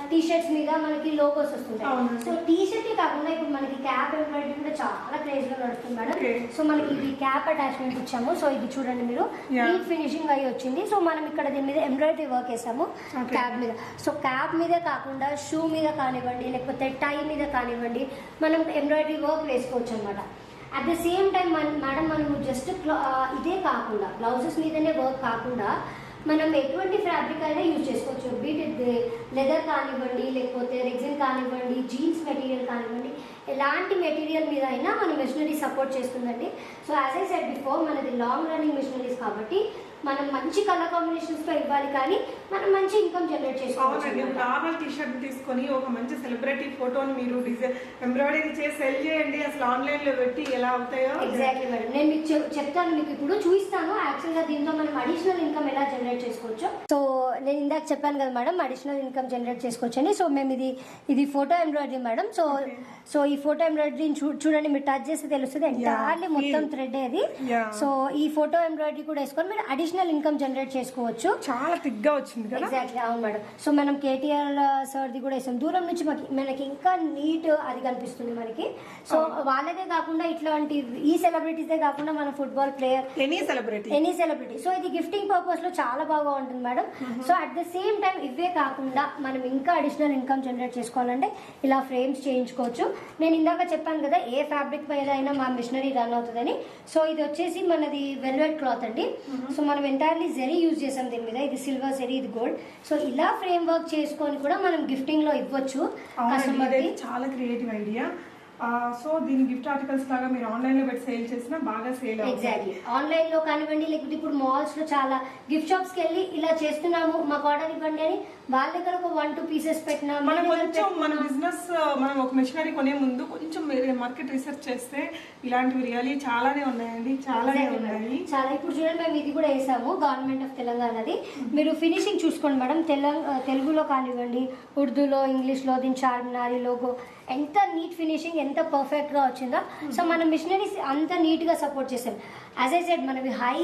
A: టీ షర్ట్స్ మీద మనకి లోగోస్ వస్తుంటాయి. సో టీ షర్ట్ కాకుండా ఇప్పుడు మనకి క్యాప్ ఎంబ్రాయిడరీ కూడా చాలా క్రేజ్ లో నడుస్తుంది మేడం. సో మనకి ఇది క్యాప్ అటాచ్మెంట్ ఇచ్చాము. సో ఇది చూడండి మీరు, నీట్ ఫినిషింగ్ అయ్యి వచ్చింది. సో మనం ఇక్కడ దీని మీద ఎంబ్రాయిడరీ వర్క్ వేసాము క్యాప్ మీద. సో క్యాప్ మీదే కాకుండా షూ మీద కానివ్వండి, లేకపోతే టై మీద కానివ్వండి, మనం ఎంబ్రాయిడరీ వర్క్ వేసుకోవచ్చు అనమాట. At the same time madam మనము జస్ట్ ఇదే కాకుండా బ్లౌజెస్ మీదనే వర్క్ కాకుండా మనం ఎటువంటి ఫ్యాబ్రిక్ అయినా యూజ్ చేసుకోవచ్చు. బీట్ లెదర్ కానివ్వండి, లేకపోతే రెగ్జిన్ కానివ్వండి, జీన్స్ మెటీరియల్ కానివ్వండి, ఎలాంటి మెటీరియల్ మీద అయినా మన మెషినరీ సపోర్ట్ చేస్తుందండి. So as I said before, మనది లాంగ్ రన్నింగ్ మెషినరీస్ కాబట్టి మనం మంచి కలర్ కాంబినేషన్స్ తో ఇవ్వాలి, కానీ మనం మంచి ఇన్కమ్ జనరేట్ చేసుకోవాలి.
B: నార్మల్ టీ షర్ట్ తీసుకొని ఒక మంచి సెలబ్రిటీ ఫోటోని మీరు డిజైన్ ఎంబ్రాయిడరీ చేసి సెల్ చేయండి, అసలు ఆన్లైన్ లో పెట్టి ఎలా అవుతాయో.
A: ఎగ్జాక్ట్లీ మేడం, నేను మీకు చెప్తాను, మీకు ఇప్పుడు చూపిస్తాను యాక్చువల్ గా దీంతో మనం అడిషనల్ ఇన్కమ్ ఎలా జనరేట్ చేసుకోవచ్చు. సో నేను ఇందాక చెప్పాను కదా మేడం, అడిషనల్ ఇన్కమ్ జనరేట్ చేసుకోవచ్చు అని. సో మేము ఇది ఫోటో ఎంబ్రాయిడరీ మేడం. సో ఈ ఫోటో ఎంబ్రాయిడరీ చూడండి, మీరు టచ్ చేస్తే తెలుస్తుంది ఎంటైర్లీ మొత్తం థ్రెడ్ అది. సో ఈ ఫోటో ఎంబ్రాయిడరీ కూడా వేసుకొని మీరు అడిషనల్ ఇన్కమ్ జనరేట్ చేసుకోవచ్చు.
B: చాలా థిక్ గా వచ్చింది కదా.
A: ఎగ్జాక్ట్లీ అవును మేడం. సో మనం కేటీఆర్ సార్ది కూడా వేసాం. దూరం నుంచి మనకి ఇంకా నీట్ అది కనిపిస్తుంది మనకి. సో వాళ్ళదే కాకుండా ఇట్లాంటి ఈ సెలబ్రిటీసే కాకుండా మన football player, any celebrity. So ఇది గిఫ్టింగ్ పర్పస్ లో చాలా బాగా ఉంటుంది madam. So at the same time ఇవే కాకుండా మనం ఇంకా అడిషనల్ ఇన్కమ్ జనరేట్ చేసుకోవాలంటే ఇలా ఫ్రేమ్స్ చేయించుకోవచ్చు. నేను ఇందాక చెప్పాను కదా ఏ ఫ్యాబ్రిక్ పైన అయినా మా మిషనరీ రన్ అవుతుందని. సో ఇది వచ్చేసి మనది వెల్వెట్ క్లాత్ అండి. సో మనం ఎంటైర్లీ జెరీ యూజ్ చేసాం దీని మీద. ఇది సిల్వర్ జెరీ, ఇది గోల్డ్. సో ఇలా ఫ్రేమ్ వర్క్ చేసుకొని కూడా మనం గిఫ్టింగ్ లో ఇవ్వచ్చు కస్టమర్ కి.
B: చాలా క్రియేటివ్ ఐడియా. సో దీని గిఫ్ట్ ఆర్టికల్స్ లాగా మీరు ఆన్లైన్ లో పెట్టి సేల్ చేసినా బాగా సేల్ అవుతుంది.
A: ఎగ్జాక్ట్లీ ఆన్లైన్ లో కానివ్వండి, లేకపోతే ఇప్పుడు మాల్స్ లో చాలా గిఫ్ట్ షాప్స్ కి వెళ్ళి ఇలా చేస్తున్నాము మాకు ఆర్డర్ ఇవ్వండి అని వాళ్ళ దగ్గర ఒక 1-2 పీసెస్ పెట్టినా
B: మనం కొంచెం మన బిజినెస్ మనం ఒక మెషినరీ కొనే ముందు కొంచెం మార్కెట్ రీసెర్చ్ చేస్తే ఇలాంటివి రియల్లీ చాలానే ఉన్నాయండి. చాలానే ఉన్నాయి.
A: చాలా ఇప్పుడు చూడండి మేము ఇది కూడా వేసాము గవర్నమెంట్ ఆఫ్ తెలంగాణది. మీరు ఫినిషింగ్ చూసుకోండి మేడం, తెలుగులో కానివ్వండి, ఉర్దూలో, ఇంగ్లీష్ లో దీని చార్మినారీ లోగో ఎంత నీట్ ఫినిషింగ్, ఎంత పర్ఫెక్ట్ గా వచ్చిందో. సో మన మిషనరీస్ అంత నీట్ గా సపోర్ట్ చేసాం. యాజ్ ఐ సెడ్ మనవి హై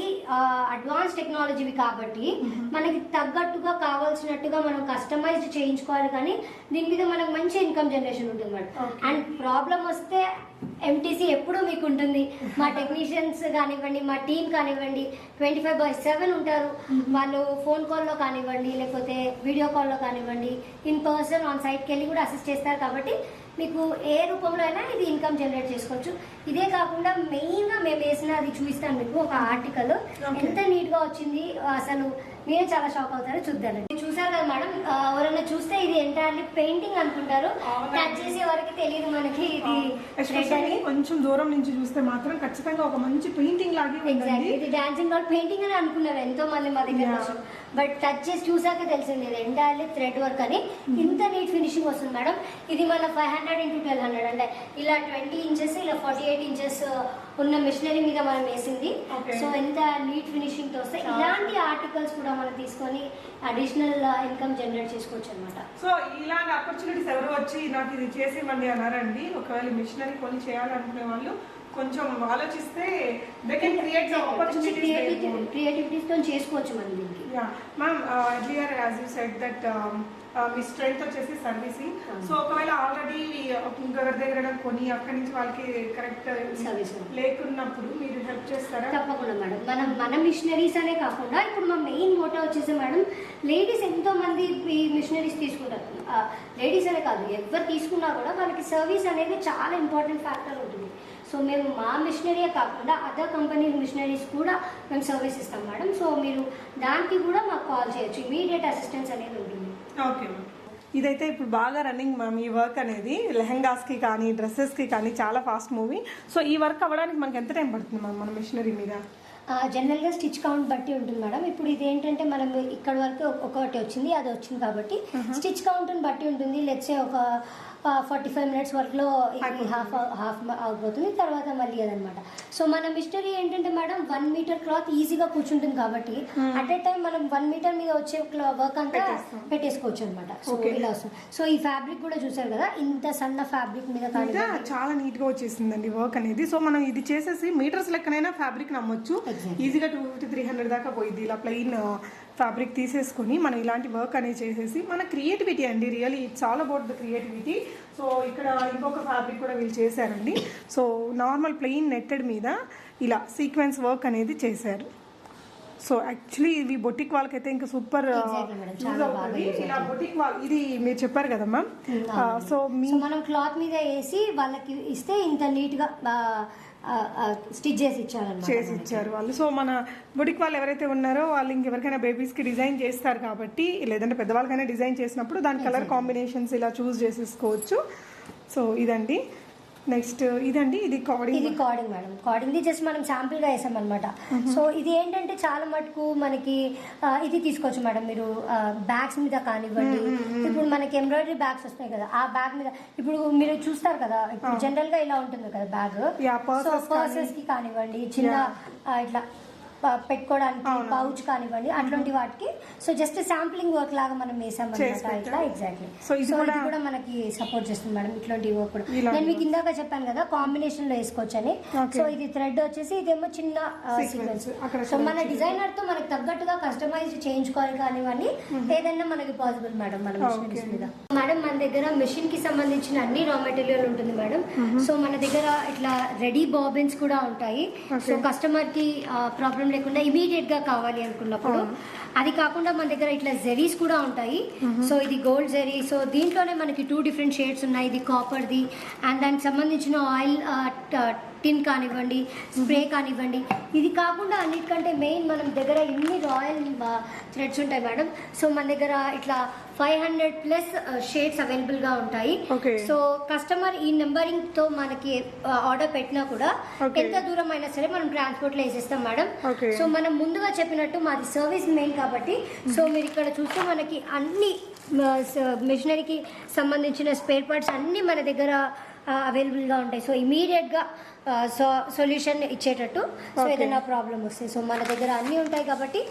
A: అడ్వాన్స్ టెక్నాలజీవి కాబట్టి మనకి తగ్గట్టుగా కావాల్సినట్టుగా మనం కస్టమైజ్డ్ చేయించుకోవాలి, కానీ దీని మీద మనకు మంచి ఇన్కమ్ జనరేషన్ ఉంటుంది మేడం. అండ్ ప్రాబ్లం వస్తే ఎంటీసీ ఎప్పుడూ మీకు ఉంటుంది. మా టెక్నీషియన్స్ కానివ్వండి, మా టీం కానివ్వండి 24/7 ఉంటారు. వాళ్ళు ఫోన్ కాల్లో కానివ్వండి, లేకపోతే వీడియో కాల్లో కానివ్వండి, ఇన్ పర్సన్ ఆన్ సైట్కి వెళ్ళి కూడా అసిస్ట్ చేస్తారు. కాబట్టి మీకు ఏ రూపంలో అయినా ఇది ఇన్కమ్ జనరేట్ చేసుకోవచ్చు. ఇదే కాకుండా మెయిన్ గా మేము వేసిన అది చూపిస్తాను మీకు ఒక ఆర్టికల్, ఎంత నీట్ గా వచ్చింది అసలు మీరే చాలా షాక్ అవుతారు. చూద్దానండి. చూసారు కదా మేడం, ఎవరైనా చూస్తే ఇది ఎంటైర్లీ పెయింటింగ్ అనుకుంటారు, టచ్ చేసే వరకు తెలియదు మనకి ఇది
B: కొంచెం దూరం నుంచి చూస్తే మాత్రం ఖచ్చితంగా ఒక మంచి పెయింటింగ్ లాగే ఉంది.
A: ఇది డాన్సింగ్ డాల్ పెయింటింగ్ అని అనుకున్నారు ఎంతో మంది మా దగ్గర, బట్ టచ్ చేసి చూసాక తెలిసింది ఇది ఎంటైర్లీ థ్రెడ్ వర్క్ అని. ఇంత నీట్ ఫినిషింగ్ వస్తుంది మేడం. ఇది మన 500 x 1200 అంటే ఇలా 20 ఇంచెస్, ఇలా 48 8 ఇంచెస్ ఉన్న మిషనరీ మీద మనం వేసింది.
B: Okay.
A: సో ఎంత నీట్ ఫినిషింగ్ తో వస్తాయి. ఇలాంటి ఆర్టికల్స్ కూడా మనం తీసుకొని అడిషనల్ ఇన్కమ్ జనరేట్ చేసుకోవచ్చు అనమాట.
B: సో ఇలాంటి ఆపర్చునిటీస్ ఎవరు వచ్చి నాకు ఇది చేసేమండి అన్నారండి. ఒకవేళ మిషనరీ కొని చేయాలనుకునే వాళ్ళు కొంచెం ఆలోచిస్తే they can create some opportunities.
A: Creativities తో చేసుకోవచ్చు మనం దీనికి.
B: Yeah ma'am, earlier as you said that me strength వచ్చేసి సర్వీసింగ్. సో ఒకవేళ ఆల్రెడీ ఇంకెవరి దగ్గర కొని అక్కడి నుంచి వాళ్ళకి కరెక్ట్
A: సర్వీస్
B: లేకున్నప్పుడు మీరు హెల్ప్ చేస్తారా?
A: తప్పకుండా మేడం. మన మిషనరీస్ అనే కాకుండా ఇప్పుడు మా మెయిన్ మోటో వచ్చేసి మేడం, లేడీస్ ఎంతో మంది ఈ మిషనరీస్ తీసుకుంటారు. లేడీస్ అనే కాదు, ఎవరు తీసుకున్నా కూడా వాళ్ళకి సర్వీస్ అనేది చాలా ఇంపార్టెంట్ ఫ్యాక్టర్ ఉంటుంది. సో మేము మా మిషనరీయే కాకుండా అదర్ కంపెనీ మిషనరీస్ కూడా మేము సర్వీస్ ఇస్తాం మేడం. సో మీరు దానికి కూడా మాకు కాల్ చేయొచ్చు. ఇమీడియట్ అసిస్టెన్స్ అనేది ఉంటుంది.
B: ఓకే మ్యామ్, ఇదైతే ఇప్పుడు బాగా రన్నింగ్ మ్యామ్ ఈ వర్క్ అనేది. లెహంగాస్కి కానీ డ్రెస్సెస్కి కానీ చాలా ఫాస్ట్ మూవీ. సో ఈ వర్క్ అవ్వడానికి మనకి ఎంత టైం పడుతుంది మ్యామ్ మన మిషనరీ మీద?
A: జనరల్గా స్టిచ్ కౌంట్ బట్టి ఉంటుంది మేడం. ఇప్పుడు ఇది ఏంటంటే మనం ఇక్కడ వరకు ఒకటి వచ్చింది, అది వచ్చింది కాబట్టి స్టిచ్ కౌంట్ని బట్టి ఉంటుంది. లెట్సే ఒక 45 మినిట్స్ వరకులో హాఫ్ అయిపోతుంది, తర్వాత మళ్ళీ అదనమాట. సో మన మిస్టరీ ఏంటంటే మేడం 1 మీటర్ క్లాత్ ఈజీగా కూర్చుంటుంది కాబట్టి అట్ ఏ టైం మనం 1 మీటర్ మీద వచ్చే వర్క్ అంతా పెట్టేసుకోవచ్చు అనమాట. సో ఇలా వస్తుంది. సో ఈ ఫ్యాబ్రిక్ కూడా చూసారు కదా, ఇంత సన్న ఫ్యాబ్రిక్ మీద
B: చాలా నీట్ గా వచ్చేసిందండి వర్క్ అనేది. సో మనం ఇది చేసేసి మీటర్స్ లెక్కనైనా ఫ్యాబ్రిక్ నమ్మొచ్చు. ఈజీగా 250-300 దాకా పోయింది. ఇలా ప్లెయిన్ ఫ్యాబ్రిక్ తీసేసుకొని మనం ఇలాంటి వర్క్ అనేది చేసేసి మన క్రియేటివిటీ అండి. Really it's all about the creativity. So ఇక్కడ ఇంకొక ఫ్యాబ్రిక్ కూడా వీళ్ళు చేశారండి. సో నార్మల్ ప్లెయిన్ నెట్టెడ్ మీద ఇలా సీక్వెన్స్ వర్క్ అనేది చేశారు. సో యాక్చువల్లీ ఇవి బొటిక్ వాళ్ళకైతే ఇంకా సూపర్ యూజ్ అవుతుంది. ఇలా బొటిక్ వాళ్ళు ఇది మీరు చెప్పారు కదా మ్యామ్. సో
A: మనం క్లాత్ మీద వేసి వాళ్ళకి ఇస్తే ఇంత నీట్గా స్టిచ్ చేసి ఇచ్చారు
B: వాళ్ళు. సో మన బుటిక్ వాళ్ళు ఎవరైతే ఉన్నారో వాళ్ళు ఇంకెవరికైనా బేబీస్కి డిజైన్ చేస్తారు కాబట్టి, లేదంటే పెద్దవాళ్ళకైనా డిజైన్ చేసినప్పుడు దాని కలర్ కాంబినేషన్స్ ఇలా చూస్ చేసేసుకోవచ్చు. సో ఇదండి. నెక్స్ట్ ఇదండి, ఇది కార్డింగ్
A: మేడం. కార్డింగ్ జస్ట్ మనం శాంపుల్ గా వేసాం అనమాట. సో ఇది ఏంటంటే చాలా మటుకు మనకి ఇది తీసుకోవచ్చు మేడం మీరు బ్యాగ్స్ మీద కానివ్వండి. ఇప్పుడు మనకి ఎంబ్రాయిడరీ బ్యాగ్స్ వస్తాయి కదా, ఆ బ్యాగ్ మీద ఇప్పుడు మీరు చూస్తారు కదా, ఇప్పుడు జనరల్ గా ఇలా ఉంటుంది కదా బ్యాగ్. సో పర్సెస్ కి కానివ్వండి, చిన్న ఇట్లా పెట్టుకోవడానికి పౌచ్ కానివ్వండి, అట్లాంటి వాటికి సో జస్ట్ శాంప్లింగ్ వర్క్ లాగా మనం వేసామన్నమాట ఇట్లా. ఎగ్జాక్ట్లీ. సో ఇది కూడా మనకి సపోర్ట్ చేస్తుంది మేడం. ఇట్లాంటి వర్క్ కూడా నేను మీకు ఇందాక చెప్పాను కదా కాంబినేషన్ లో వేసుకోవచ్చు అని. సో ఇది థ్రెడ్ వచ్చేసి ఇదేమో చిన్న సీక్వెన్స్. సో మన డిజైనర్ తో మనకి తగ్గట్టుగా కస్టమైజ్ చేయించుకోవాలి కానివ్వండి, ఏదైనా మనకి పాసిబుల్ మేడం మన మిషనరీస్ మీద. మేడం మన దగ్గర మిషన్ కి సంబంధించిన అన్ని రా మెటీరియల్ ఉంటుంది మేడం. సో మన దగ్గర ఇట్లా రెడీ బాబిన్స్ కూడా ఉంటాయి. సో కస్టమర్ కి ప్రాబ్లం లేకుండా ఇమీడియట్ గా కావాలి అనుకున్నప్పుడు. అది కాకుండా మన దగ్గర ఇట్లా జెరీస్ కూడా ఉంటాయి. సో ఇది గోల్డ్ జెరీ. సో దీంట్లోనే మనకి 2 డిఫరెంట్ షేడ్స్ ఉన్నాయి. ఇది కాపర్ది అండ్ దానికి సంబంధించిన ఆయిల్ టిన్ కానివ్వండి, స్ప్రే కానివ్వండి. ఇది కాకుండా అన్నిటికంటే మెయిన్ మన దగ్గర ఇన్ని రాయల్ థ్రెడ్స్ ఉంటాయి మేడం. సో మన దగ్గర ఇట్లా 500+ షేడ్స్ అవైలబుల్ గా ఉంటాయి. సో కస్టమర్ ఈ నెంబరింగ్ తో మనకి ఆర్డర్ పెట్టినా కూడా ఎంత దూరం అయినా సరే మనం ట్రాన్స్పోర్ట్ లో వేసేస్తాం మేడం. సో మనం ముందుగా చెప్పినట్టు మాది సర్వీస్ మెయిన్ కాబట్టి, సో మీరు ఇక్కడ చూస్తే మనకి అన్ని మిషనరీకి సంబంధించిన స్పేర్ పార్ట్స్ అన్ని మన దగ్గర అవైలబుల్ గా ఉంటాయి. సో ఇమీడియట్ గా సొల్యూషన్ ఇచ్చేటట్టు. సో ఏదైనా ప్రాబ్లం వస్తే సో మన దగ్గర అన్నీ ఉంటాయి కాబట్టి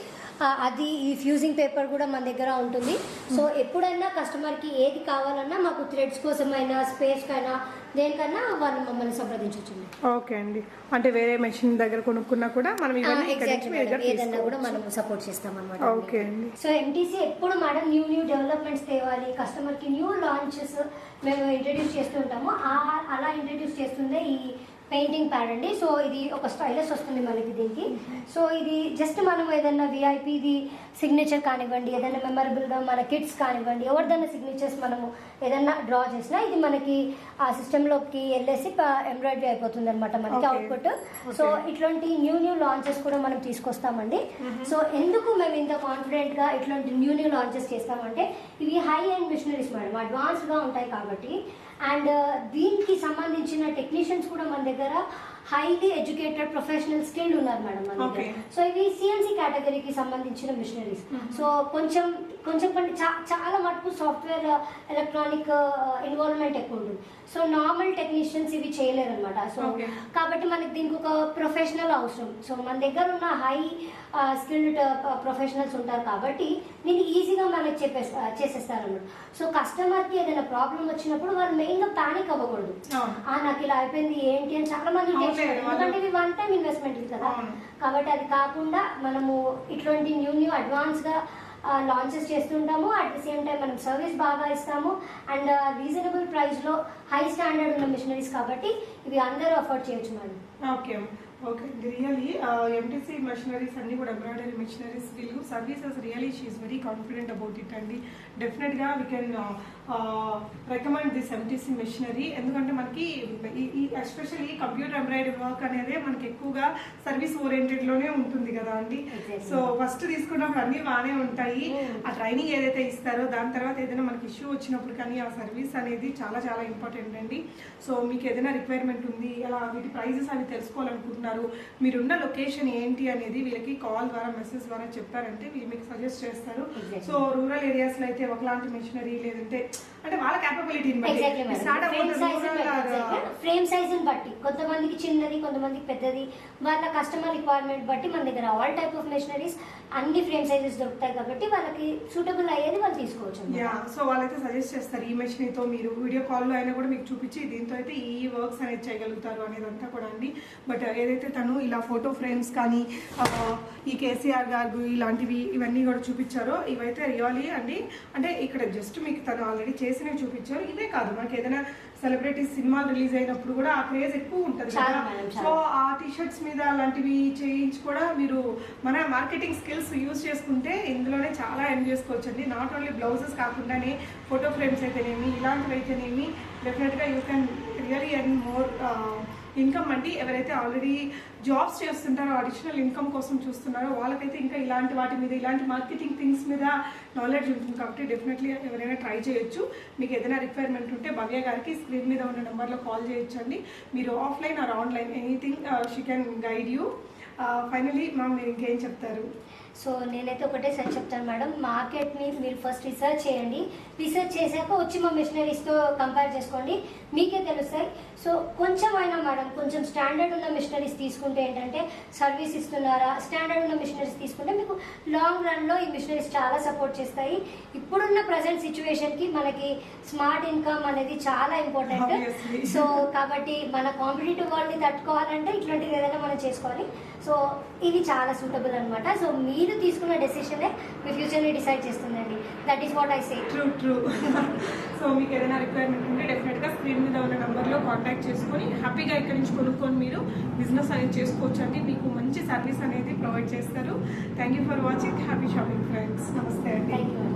A: అది ఈ ఫ్యూజింగ్ పేపర్ కూడా మన దగ్గర ఉంటుంది. సో ఎప్పుడైనా కస్టమర్కి ఏది కావాలన్నా మాకు థ్రెడ్స్ కోసమైనా స్పేస్కైనా దేనికైనా వాళ్ళు మమ్మల్ని సంప్రదించవచ్చు.
B: ఓకే అండి. అంటే వేరే మెషిన్ దగ్గర కొనుక్కున్నా కూడా మనం
A: ఏదన్నా కూడా మనం సపోర్ట్ చేస్తాం అనమాట.
B: ఓకే అండి.
A: సో ఎంటీసీ ఎప్పుడు మేడం న్యూ డెవలప్మెంట్స్ తేవాలి, కస్టమర్కి న్యూ లాంచెస్ మేము ఇంట్రడ్యూస్ చేస్తూ ఉంటాము. అలా ఇంట్రడ్యూస్ చేస్తుందే ఈ పెయింటింగ్ ప్యాడ్ అండి. సో ఇది ఒక స్టైలస్ వస్తుంది మనకి దీనికి. సో ఇది జస్ట్ మనం ఏదైనా విఐపిది సిగ్నేచర్ కానివ్వండి, ఏదైనా మెమరబుల్గా మన కిడ్స్ కానివ్వండి, ఎవరిదైనా సిగ్నేచర్స్ మనము ఏదైనా డ్రా చేసినా ఇది మనకి ఆ సిస్టంలోకి వెళ్ళేసి ఎంబ్రాయిడరీ అయిపోతుంది అనమాట మనకి అవుట్పుట్. సో ఇట్లాంటి న్యూ లాంచెస్ కూడా మనం తీసుకొస్తామండి. సో ఎందుకు మేము ఇంత కాన్ఫిడెంట్గా ఇట్లాంటి న్యూ లాంచెస్ చేస్తామంటే ఇవి హై ఎండ్ మిషనరీస్ మేడం, అడ్వాన్స్డ్గా ఉంటాయి కాబట్టి. అండ్ దీనికి సంబంధించిన టెక్నీషియన్స్ కూడా మన దగ్గర హైలీ ఎడ్యుకేటెడ్ ప్రొఫెషనల్ స్కిల్డ్ ఉన్నారు మేడం మన దగ్గర.
B: Okay.
A: సో ఇవి సిఎన్సి కేటగిరీకి సంబంధించిన మిషనరీస్. సో కొంచెం కొన్ని చాలా మటుకు సాఫ్ట్వేర్ ఎలక్ట్రానిక్ ఇన్వాల్వ్మెంట్ ఎక్కువ ఉంటుంది. సో నార్మల్ టెక్నీషియన్స్ ఇవి చేయలేరు అనమాట. So
B: Okay.
A: కాబట్టి మనకి దీనికి ఒక ప్రొఫెషనల్ అవసరం. సో మన దగ్గర ఉన్న హై స్కిల్డ్ ప్రొఫెషనల్స్ ఉంటారు కాబట్టి దీన్ని ఈజీగా మనకి చేసేస్తారు అన్నమాట. సో కస్టమర్కి ఏదైనా ప్రాబ్లం వచ్చినప్పుడు వాళ్ళు మెయిన్గా ప్యానిక్ అవ్వకూడదు. నాకు ఇలా అయిపోయింది ఏంటి అని చాలా మంది టెన్షన్, ఎందుకంటే ఇవి వన్ టైం ఇన్వెస్ట్మెంట్ కదా. కాబట్టి అది కాకుండా మనము ఇట్లాంటి న్యూ అడ్వాన్స్గా లాంచెస్ చేస్తుంటాము. అట్ ది సేమ్ టైం మనం సర్వీస్ బాగా ఇస్తాము అండ్ రీజనబుల్ ప్రైస్లో హై స్టాండర్డ్ ఉన్న మిషనరీస్ కాబట్టి ఇవి అందరూ అఫోర్డ్ చేయొచ్చు మేడం.
B: Okay okay really MTC machineries అన్ని కూడా ఎంబ్రాయిడరీ మెషినరీస్ వీళ్ళు services really she's very confident about it అండి. డెఫినెట్గా we can recommend this MTC machinery. ఎందుకంటే మనకి ఈ ఎస్పెషల్లీ కంప్యూటర్ ఎంబ్రాయిడరీ వర్క్ అనేది మనకి ఎక్కువగా సర్వీస్ ఓరియంటెడ్లోనే ఉంటుంది కదా అండి. సో ఫస్ట్ తీసుకున్నప్పుడు అన్నీ బాగానే ఉంటాయి. ఆ ట్రైనింగ్ ఏదైతే ఇస్తారో దాని తర్వాత ఏదైనా మనకి ఇష్యూ వచ్చినప్పుడు కానీ ఆ సర్వీస్ అనేది చాలా చాలా ఇంపార్టెంట్ అండి. సో మీకు ఏదైనా రిక్వైర్మెంట్ ఉంది, అలా వీటి ప్రైజెస్ అవి తెలుసుకోవాలనుకుంటున్నారు, మీరున్న లొకేషన్ ఏంటి అనేది వీళ్ళకి కాల్ ద్వారా మెసేజ్ ద్వారా చెప్పారంటే వీళ్ళు మీకు సజెస్ట్ చేస్తారు. సో రూరల్ ఏరియాస్ లో అయితే ఒకలాంటి మెషినరీ లేదంటే అంటే వాళ్ళ కేపబిలిటీ
A: ఫ్రేమ్ సైజ్ బట్టి కొంతమందికి చిన్నది, కొంతమందికి పెద్దది, వాళ్ళ కస్టమర్ రిక్వైర్మెంట్ బట్టి మన దగ్గర ఆల్ టైప్ ఆఫ్ మెషినరీస్ అన్ని ఫ్రేమ్ సైజెస్ దొరుకుతాయి కాబట్టి వాళ్ళకి సూటబుల్ అయ్యేది వాళ్ళు తీసుకోవచ్చు.
B: సో వాళ్ళైతే సజెస్ట్ చేస్తారు ఈ మెషినరీతో మీరు వీడియో కాల్లో అయినా కూడా మీకు చూపించి దీంతో అయితే ఈ వర్క్స్ అనేది చేయగలుగుతారు అనేదంతా కూడా అండి. బట్ ఏదైతే తను ఇలా ఫోటో ఫ్రేమ్స్ కానీ ఈ కేసీఆర్ గారు ఇలాంటివి ఇవన్నీ కూడా చూపించారో ఇవైతే రియలీ అండి. అంటే ఇక్కడ జస్ట్ మీకు తను ఆల్రెడీ చేసినవి చూపించారు. ఇవే కాదు మనకి ఏదైనా సెలబ్రిటీ సినిమాలు రిలీజ్ అయినప్పుడు కూడా ఆ క్రేజ్ ఎక్కువ ఉంటుంది కదా. సో ఆ టీషర్ట్స్ మీద అలాంటివి చేయించి కూడా మీరు మన మార్కెటింగ్ స్కిల్స్ యూజ్ చేసుకుంటే ఇందులోనే చాలా ఎర్న్ చేసుకోవచ్చు అండి. నాట్ ఓన్లీ బ్లౌజెస్ కాకుండానే ఫోటో ఫ్రేమ్స్ అయితేనేమి ఇలాంటివి అయితేనేమి డెఫినెట్గా you can really earn more income అండి. ఎవరైతే ఆల్రెడీ జాబ్స్ చేస్తుంటారో అడిషనల్ ఇన్కమ్ కోసం చూస్తున్నారో వాళ్ళకైతే ఇంకా ఇలాంటి వాటి మీద ఇలాంటి మార్కెటింగ్ థింగ్స్ మీద నాలెడ్జ్ ఉంటుంది కాబట్టి డెఫినెట్లీ ఎవరైనా ట్రై చేయొచ్చు. మీకు ఏదైనా రిక్వైర్మెంట్ ఉంటే భవ్య గారికి స్క్రీన్ మీద ఉన్న నెంబర్లో కాల్ చేయొచ్చు అండి. మీరు offline or online anything she can guide you. Finally ma'am మీరు ఇంకేం చెప్తారు?
A: సో నేనైతే ఒకటే సరి చెప్తాను మేడం, మార్కెట్ని మీరు ఫస్ట్ రీసెర్చ్ చేయండి. రీసెర్చ్ చేశాక వచ్చి మా మిషనరీస్తో కంపేర్ చేసుకోండి, మీకే తెలుస్తాయి. సో కొంచెం అయినా మేడం కొంచెం స్టాండర్డ్ ఉన్న మిషనరీస్ తీసుకుంటే ఏంటంటే సర్వీస్ ఇస్తున్నారా, స్టాండర్డ్ ఉన్న మిషనరీస్ తీసుకుంటే మీకు లాంగ్ రన్లో ఈ మిషనరీస్ చాలా సపోర్ట్ చేస్తాయి. ఇప్పుడున్న ప్రజెంట్ సిచ్యువేషన్కి మనకి స్మార్ట్ ఇన్కమ్ అనేది చాలా ఇంపార్టెంట్. సో కాబట్టి మన కాంపిటేటివ్ వరల్డ్ని తట్టుకోవాలంటే ఇట్లాంటిది ఏదైనా మనం చేసుకోవాలి. సో ఇది చాలా సూటబుల్ అనమాట. సో మీరు తీసుకున్న డెసిషనే మీ ఫ్యూచర్ని డిసైడ్ చేస్తుందండి. That is what I say.
B: True. So మీకు ఏదైనా రిక్వైర్మెంట్ ఉంటే డెఫినెట్గా స్క్రీన్ మీద ఉన్న నెంబర్లో కాంటాక్ట్ చేసుకొని హ్యాపీగా ఇక్కడి నుంచి కొనుక్కొని మీరు బిజినెస్ అనేది చేసుకోవచ్చు అండి. మీకు మంచి సర్వీస్ అనేది ప్రొవైడ్ చేస్తారు. Thank you for watching. Happy shopping friends. నమస్తే అండి.
A: Thank you.